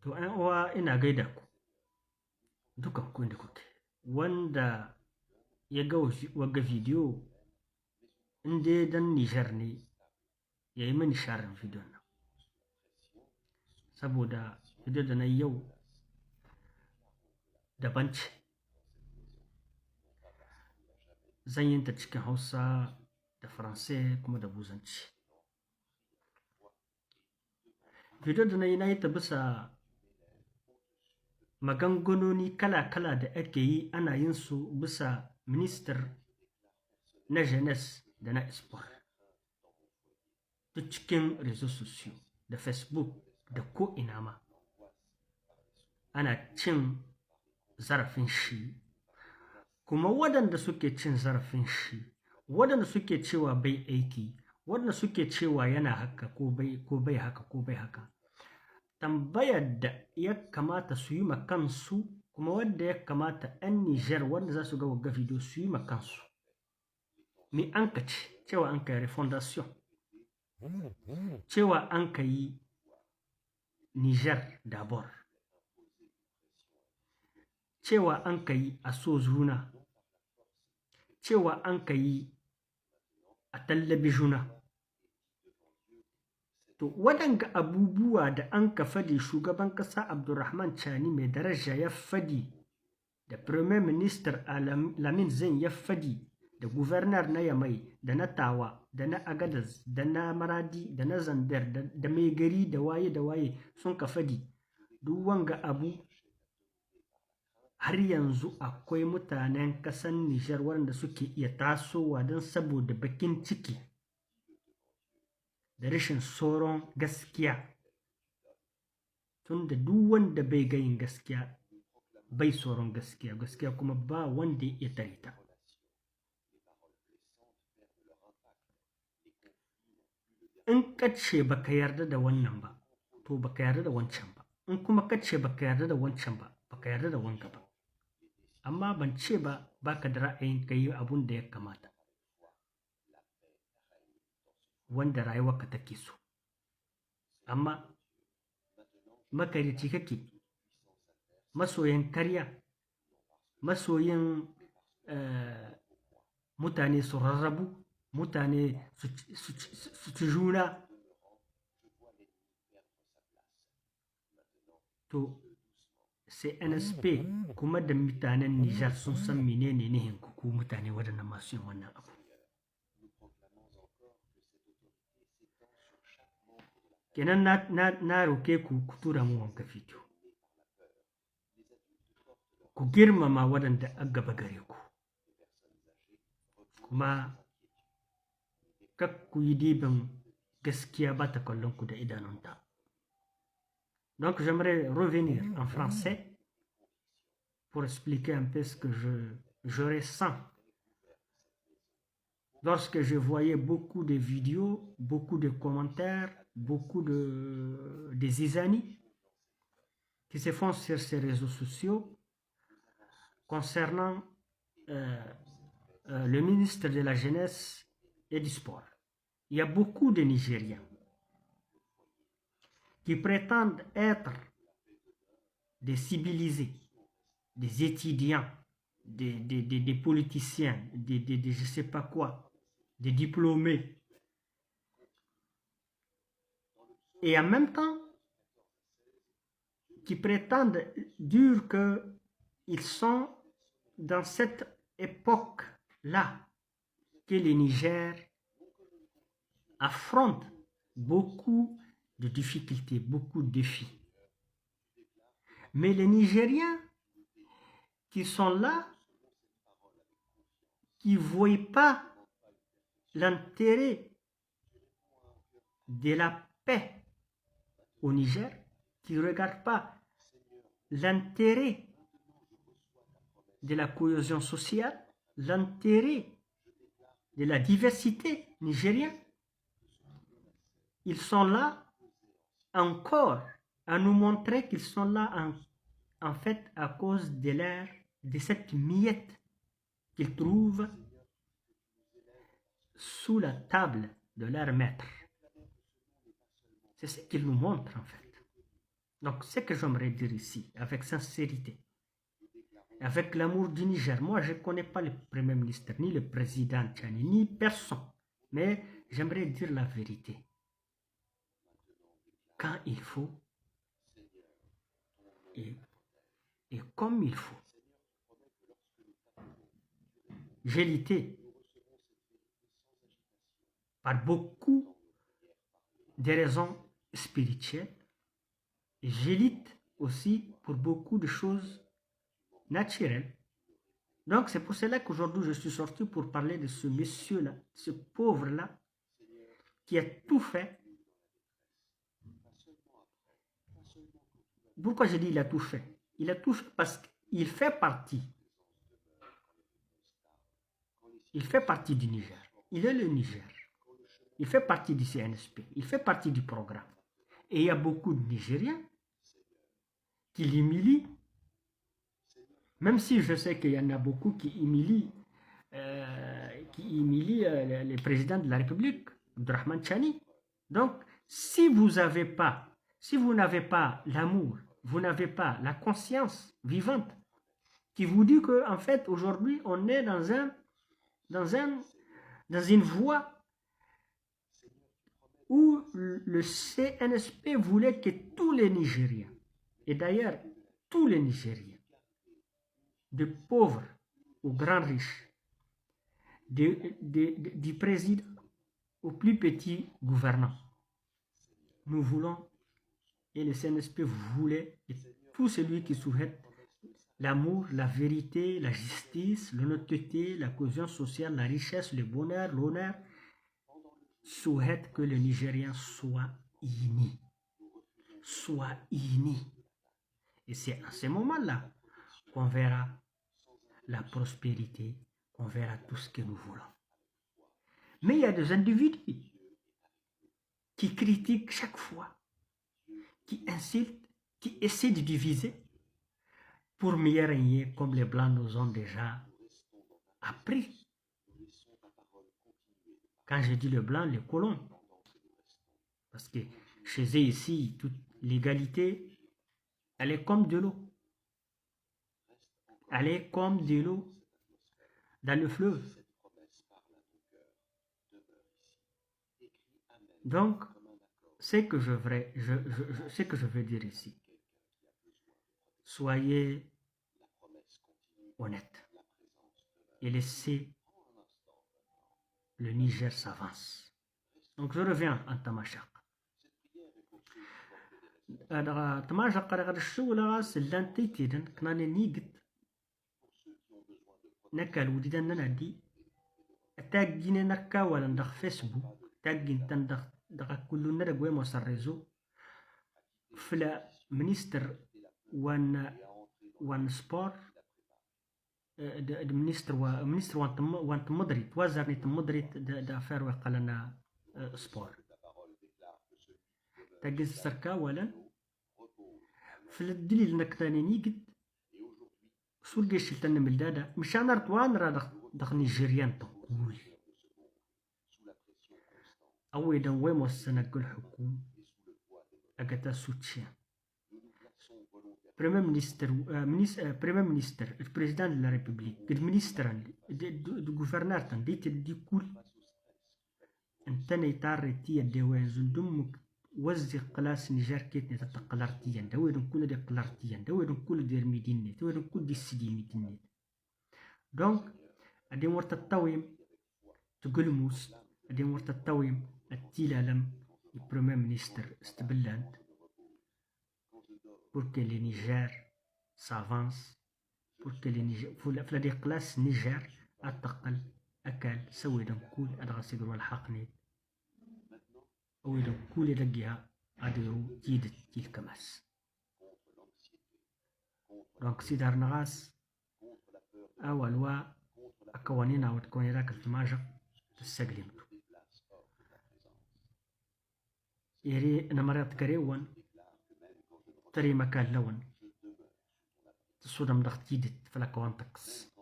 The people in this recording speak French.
To ‘yan uwa ina gaida ku dukan ku inda kuke. Wanda ya ga wagga bidiyo in dai dan Nijar ne ya yi mini sharin bidiyon nan. Saboda bidiyo da na yi yau daban ce. Zan yi ta cikin Hausa da Faransai kuma da Buzanci. Bidiyo da na yi ta bisa maganganoni kala-kala da ake yi ana yin su bisa ministar na jeunesse da na sport. Duk cikin réseaux sociaux da Facebook da ko ina ma ana cin zarafin shi. Kuma waɗanda suke cin zarafin shi, waɗanda suke cewa bai aiki, waɗanda suke cewa yana haka ko bai haka ko bai haka, tambayar da ya kamata su yi ma kansu, kuma wadda ya kamata 'yan Nijar wanda za su ga wagga video su yi ma kansu. Me an ka ce cewa an ka yi refondation, cewa an ka yi Nijar d'abord, cewa an ka yi a so juna, cewa an ka yi a tallabi juna. To waɗanga abubuwa da an ka fadi shugaban ƙasa Abdurrahman Chani mai daraja ya fadi, da Premier Minister Lamin Zain ya fadi, da Governor na Yamai, da na Tawa, da na Agadez, da na Maradi, da na Zandar, da mai gari da waye sun ka fadi. Duk wanga abu har yanzu akwai mutanen ƙasar Nijar waɗanda suke iya tasowa don saboda bakin ciki da rashin tsoron gaskiya. Tunda duk wanda bai gayin gaskiya bai tsoron gaskiya, gaskiya kuma ba wanda ya iya tare ta. In kace baka yarda da wannan ba, to baka yarda da wancan ba. In kuma kace baka yarda da wancan ba, baka yarda da wanka ba. Amma ban ce ba baka da ra'ayin ka yi abun da ya kamata, wanda rayuwarka take so. Amma makarici kake, masoyin karya, masoyin mutane su rarrabu, mutane su juna. To sai NSP kuma da mutanen Nijar sun san menene nihin ku mutane waɗannan masu yin wannan abu. Kenan na roke ku tura mu wanka fito, ku girmama waɗanda a gaba gare ku, kuma kak ku yi dibin gaskiya ba ta kallon ku da idanunta. Donc j'aimerais revenir en français pour expliquer un peu ce que je ressens lorsque je voyais beaucoup de vidéos, beaucoup de commentaires, beaucoup de zizanies qui se font sur ces réseaux sociaux concernant le ministre de la Jeunesse et du Sport. Il y a beaucoup de Nigériens qui prétendent être des civilisés, des étudiants, des politiciens, je ne sais pas quoi, des diplômés. Et en même temps, qui prétendent dire qu'ils sont dans cette époque-là que le Niger affronte beaucoup de difficultés, beaucoup de défis. Mais les Nigériens qui sont là, qui ne voient pas l'intérêt de la paix au Niger, qui ne regardent pas l'intérêt de la cohésion sociale, l'intérêt de la diversité nigérienne, ils sont là encore à nous montrer qu'ils sont là en fait à cause de cette miette qu'ils trouvent sous la table de leur maître. C'est ce qu'ils nous montrent en fait. Donc, ce que j'aimerais dire ici, avec sincérité, avec l'amour du Niger, moi je ne connais pas le Premier ministre, ni le président Tchani, ni personne, mais j'aimerais dire la vérité. Quand il faut, et comme il faut. J'ai lutté par beaucoup de raisons spirituelles. J'élite aussi pour beaucoup de choses naturelles. Donc c'est pour cela qu'aujourd'hui je suis sorti pour parler de ce monsieur-là, ce pauvre-là, qui a tout fait. Pourquoi je dis il a tout fait? Il a tout fait parce qu'il fait partie. Il fait partie du Niger. Il est le Niger. Il fait partie du CNSP. Il fait partie du programme. Et il y a beaucoup de Nigériens qui l'humilient. Même si je sais qu'il y en a beaucoup qui humilient le président de la République, Abdurrahman Chani. Donc, si vous n'avez pas l'amour, vous n'avez pas la conscience vivante qui vous dit que en fait aujourd'hui on est dans une voie où le CNSP voulait que tous les Nigériens, et d'ailleurs tous les Nigériens, de pauvres aux grands riches, du président au plus petit gouvernant, nous voulons, et le CNSP voulait, et tout celui qui souhaite l'amour, la vérité, la justice, l'honnêteté, la cohésion sociale, la richesse, le bonheur, l'honneur, souhaite que le Nigérien soit uni. Soit uni. Et c'est à ce moment-là qu'on verra la prospérité, qu'on verra tout ce que nous voulons. Mais il y a des individus qui critiquent chaque fois, qui insultent, qui essaient de diviser pour mieux régner comme les Blancs nous ont déjà appris. Quand je dis le blanc, les colons. Parce que chez eux ici, toute l'égalité, elle est comme de l'eau. Elle est comme de l'eau dans le fleuve. Donc, ce que je veux dire ici, soyez honnêtes et laissez le Niger s'avance. Donc, je reviens en Tamashaq. Tamashaq على الشغل سلانتي تيدن كنا نيجت نكال وديدن نادي تاجين نكا ولا ندخ فيسبوك تاجين تندخ كل نرجع مصر ريزو فلا منستر وان سبور المنستر وان تمدري توازرني تمدري دا فار وقالنا سبور تاجين سركا ولا فلا الدليل انك ثاني نيجد سول جيش تن ملدادا مشان رتوان راه دخ نيجيريان تقول أويدا وين وصلنا كل حكومة أجتا سوتشيا بريمير مينستر البريزيدان دو لا ريبوبليك المينستر دو غوفرنور تن دي كل انتني تارتي الدوين زندمك وزي قلاس نيجر كيتني تتقلرتيان دويدن كل دي قلرتيان دويدن كل دي الميديني دويدن كل دي السيدي ميديني دونك أدي مرت الطويم تقول موس أدي مرت الطويم التيلالم البريمير مينستر استبلاند pour que le Niger s'avance pour que le Niger فلا دي قلاس نيجر أتقل أكل سويدن كل أدغسيدرو الحقني أويدن كل دقيها أديرو تيدت تلك ماس دونك سيدار نغاس أول وا أكوانينا وتكوني راك التماجق تسجلمتو يري نمرات كريوان تري مكان لون تسودا مدخ تيدت فلا كوانتكس